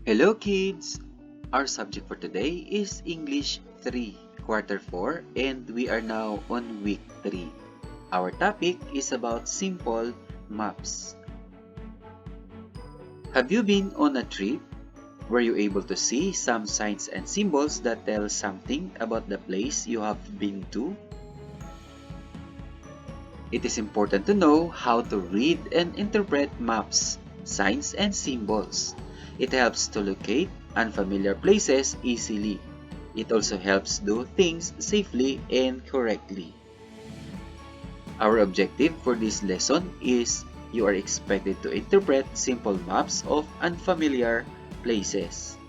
Hello kids! Our subject for today is English 3, Quarter 4, and we are now on week 3. Our topic is about simple maps. Have you been on a trip? Were you able to see some signs and symbols that tell something about the place you have been to? It is important to know how to read and interpret maps, signs, and symbols. It helps to locate unfamiliar places easily. It also helps do things safely and correctly. Our objective for this lesson is you are expected to interpret simple maps of unfamiliar places.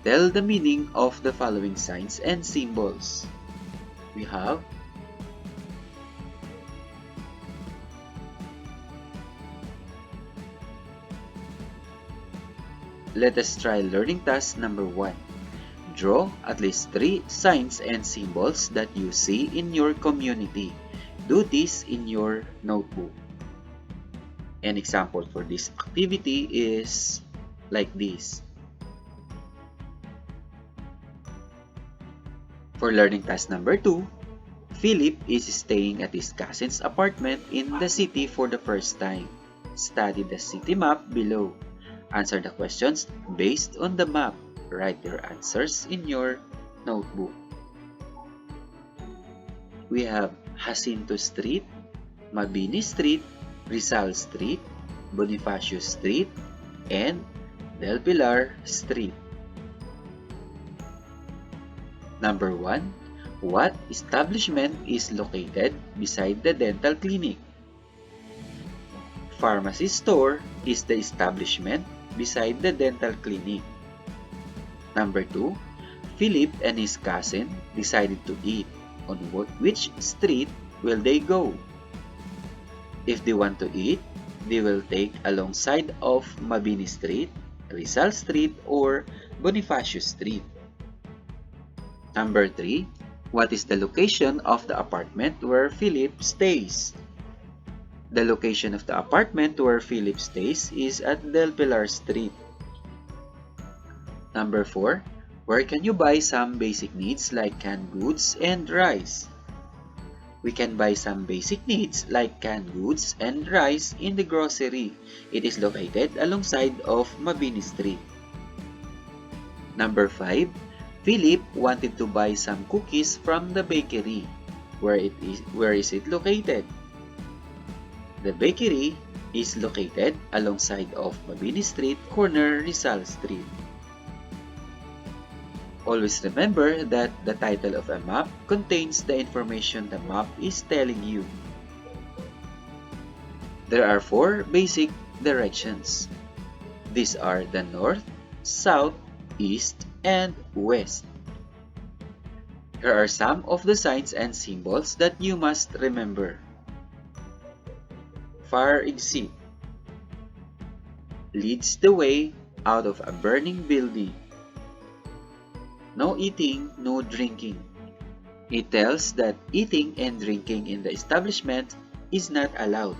Tell the meaning of the following signs and symbols. We have Let us try learning task number 1. Draw at least 3 signs and symbols that you see in your community. Do this in your notebook. An example for this activity is like this. For learning task number 2, Philip is staying at his cousin's apartment in the city for the first time. Study the city map below. Answer the questions based on the map. Write your answers in your notebook. We have Jacinto Street, Mabini Street, Rizal Street, Bonifacio Street, and Del Pilar Street. Number 1. What establishment is located beside the dental clinic? Pharmacy store is the establishment beside the dental clinic. Number 2. Philip and his cousin decided to eat. On which street will they go? If they want to eat, they will take alongside of Mabini Street, Rizal Street, or Bonifacio Street. Number 3. What is the location of the apartment where Philip stays? The location of the apartment where Philip stays is at Del Pilar Street. Number 4. Where can you buy some basic needs like canned goods and rice? We can buy some basic needs like canned goods and rice in the grocery. It is located alongside of Mabini Street. Number 5. Philip wanted to buy some cookies from the bakery. Where is it located? The bakery is located alongside of Mabini Street, corner Rizal Street. Always remember that the title of a map contains the information the map is telling you. There are 4 basic directions. These are the north, south, east, and west. Here are some of the signs and symbols that you must remember. Fire exit leads the way out of a burning building. No eating, no drinking. It tells that eating and drinking in the establishment is not allowed.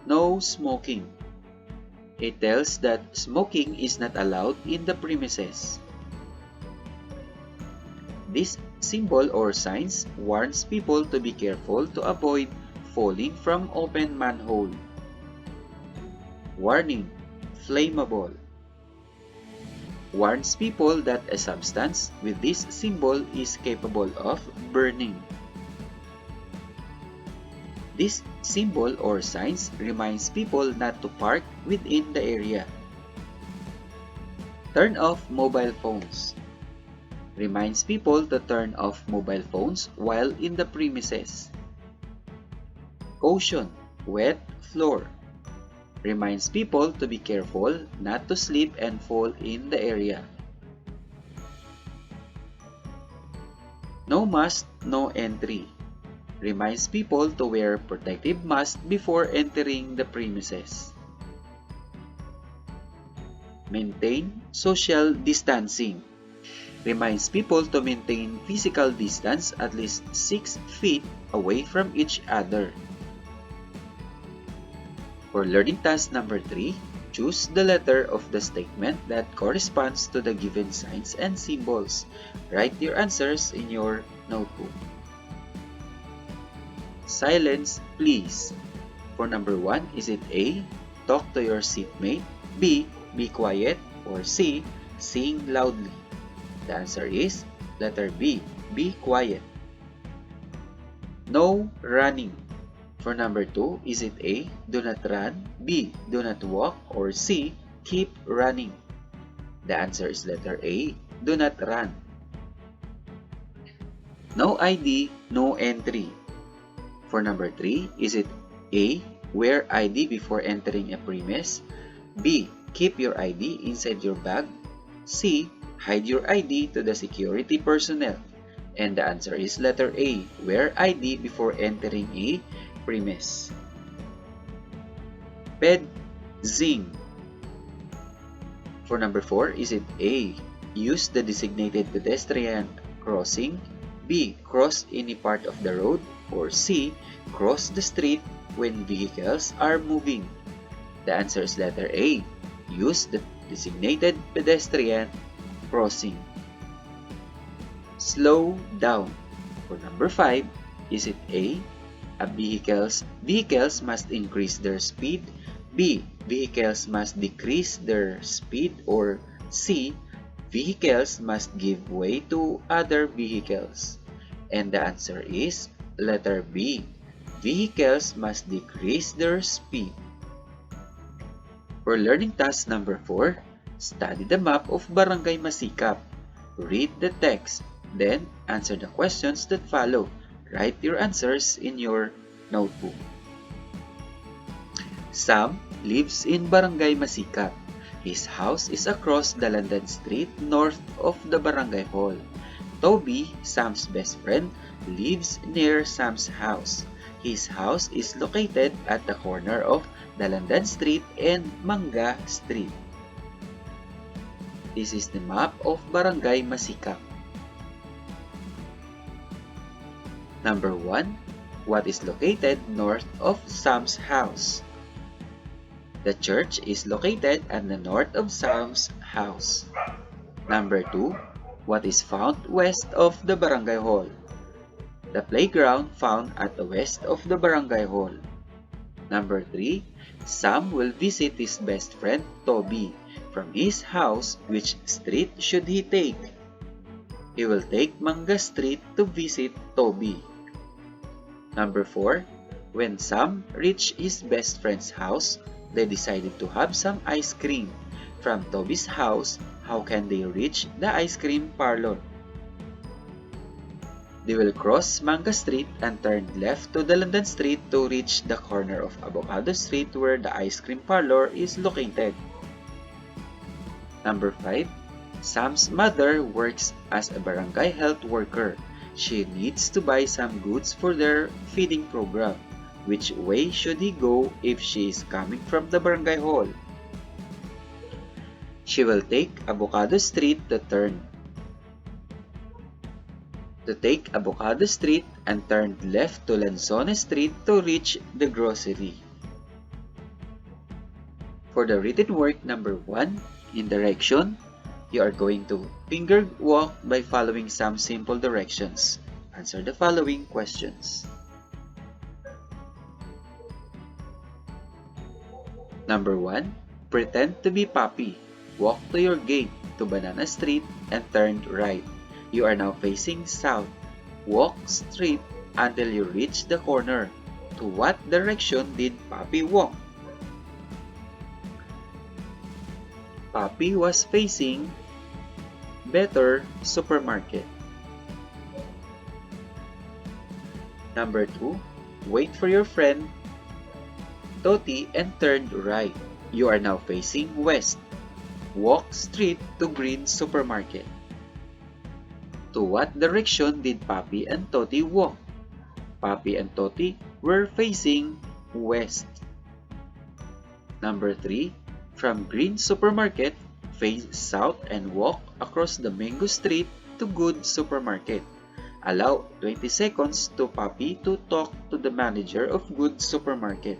No smoking. It tells that smoking is not allowed in the premises. This symbol or signs warns people to be careful to avoid falling from open manhole. Warning: flammable. Warns people that a substance with this symbol is capable of burning. This symbol or signs reminds people not to park within the area. Turn off mobile phones. Reminds people to turn off mobile phones while in the premises. Caution: wet floor. Reminds people to be careful not to slip and fall in the area. No mask, no entry. Reminds people to wear protective mask before entering the premises. Maintain social distancing. Reminds people to maintain physical distance at least 6 feet away from each other. For learning task number 3, Choose the letter of the statement that corresponds to the given signs and symbols. Write your answers in your notebook. Silence, please. For number 1, is it A, talk to your seatmate, B, be quiet, or C, sing loudly? The answer is letter B, be quiet. No running. For number 2, is it A, do not run, B, do not walk, or C, keep running? The answer is letter A, do not run. No ID, no entry. For number 3, is it A, wear ID before entering a premise, B, keep your ID inside your bag, C, hide your ID to the security personnel? And the answer is letter A, wear ID before entering a premise. Zing. For number 4, is it A, use the designated pedestrian crossing, B, cross any part of the road, or C, cross the street when vehicles are moving? The answer is letter A, use the designated pedestrian crossing. Slow down. For number 5, is it A, vehicles must increase their speed, B, vehicles must decrease their speed, or C, vehicles must give way to other vehicles? And the answer is letter B, vehicles must decrease their speed. For learning task number 4, study the map of Barangay Masikap. Read the text, then answer the questions that follow. Write your answers in your notebook. Sam lives in Barangay Masikap. His house is across the London Street north of the Barangay Hall. Toby, Sam's best friend, lives near Sam's house. His house is located at the corner of the London Street and Manga Street. This is the map of Barangay Masikap. Number 1, what is located north of Sam's house? The church is located at the north of Sam's house. Number 2, what is found west of the Barangay Hall? The playground found at the west of the Barangay Hall. Number 3, Sam will visit his best friend Toby. From his house, which street should he take? He will take Manga Street to visit Toby. Number 4, when Sam reached his best friend's house, they decided to have some ice cream. From Toby's house, how can they reach the ice cream parlor? They will cross Manga Street and turn left to the London Street to reach the corner of Avocado Street where the ice cream parlor is located. Number 5, Sam's mother works as a barangay health worker. She needs to buy some goods for their feeding program. Which way should he go if she is coming from the barangay hall? She will take Avocado Street take Avocado Street and turn left to Lanzone Street to reach the grocery. For the written work number 1, in direction, you are going to finger walk by following some simple directions. Answer the following questions. Number 1, pretend to be Papi. Walk to your gate to Banana Street and turn right. You are now facing south. Walk straight until you reach the corner. To what direction did Papi walk? Papi was facing Better Supermarket. Number 2, wait for your friend Toti and turn right. You are now facing west. Walk straight to Green Supermarket. To what direction did Papi and Toti walk? Papi and Toti were facing west. Number 3, from Green Supermarket, face south and walk across the Mango Street to Good Supermarket. Allow 20 seconds to Papi to talk to the manager of Good Supermarket.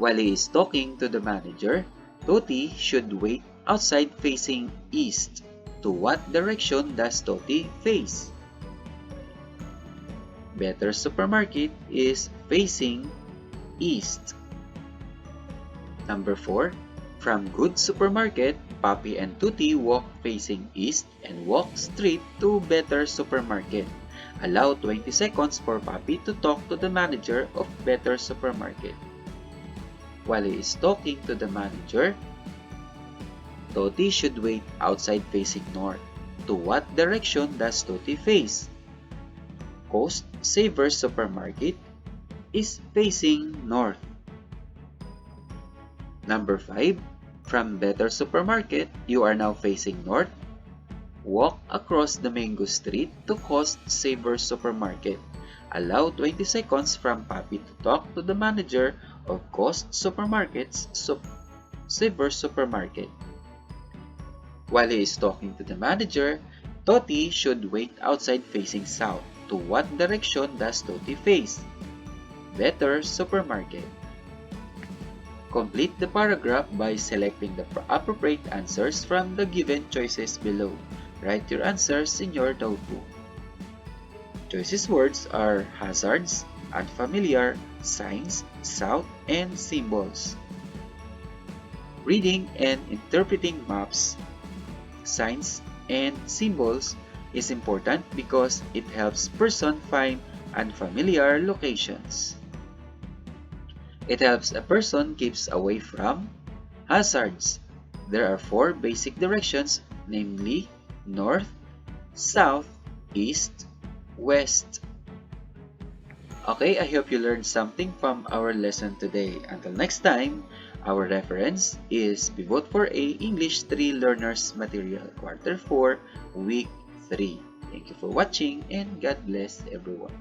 While he is talking to the manager, Toti should wait outside facing east. To what direction does Toti face? Better supermarket is facing east. Number 4. From good supermarket, Papi and Tuti walk facing east and walk straight to better supermarket. Allow 20 seconds for Papi to talk to the manager of better supermarket. While he is talking to the manager, Toti should wait outside facing north. To what direction does Toti face? Coast Savers Supermarket is facing north. Number 5. From Better Supermarket, you are now facing north. Walk across the Mango Street to Coast Savers Supermarket. Allow 20 seconds from Papi to talk to the manager of Coast Supermarket's Savers Supermarket. While he is talking to the manager, Toti should wait outside facing south. To what direction does Toti face? Better Supermarket. Complete the paragraph by selecting the appropriate answers from the given choices below. Write your answers in your notebook. Choices words are hazards, unfamiliar, signs, south, and symbols. Reading and interpreting maps, signs, and symbols is important because it helps person find unfamiliar locations. It helps a person keeps away from hazards. There are 4 basic directions, namely north, south, east, west. Okay, I hope you learned something from our lesson today. Until next time, our reference is Pivot for A English 3 Learners Material, Quarter 4, Week 3. Thank you for watching and God bless everyone.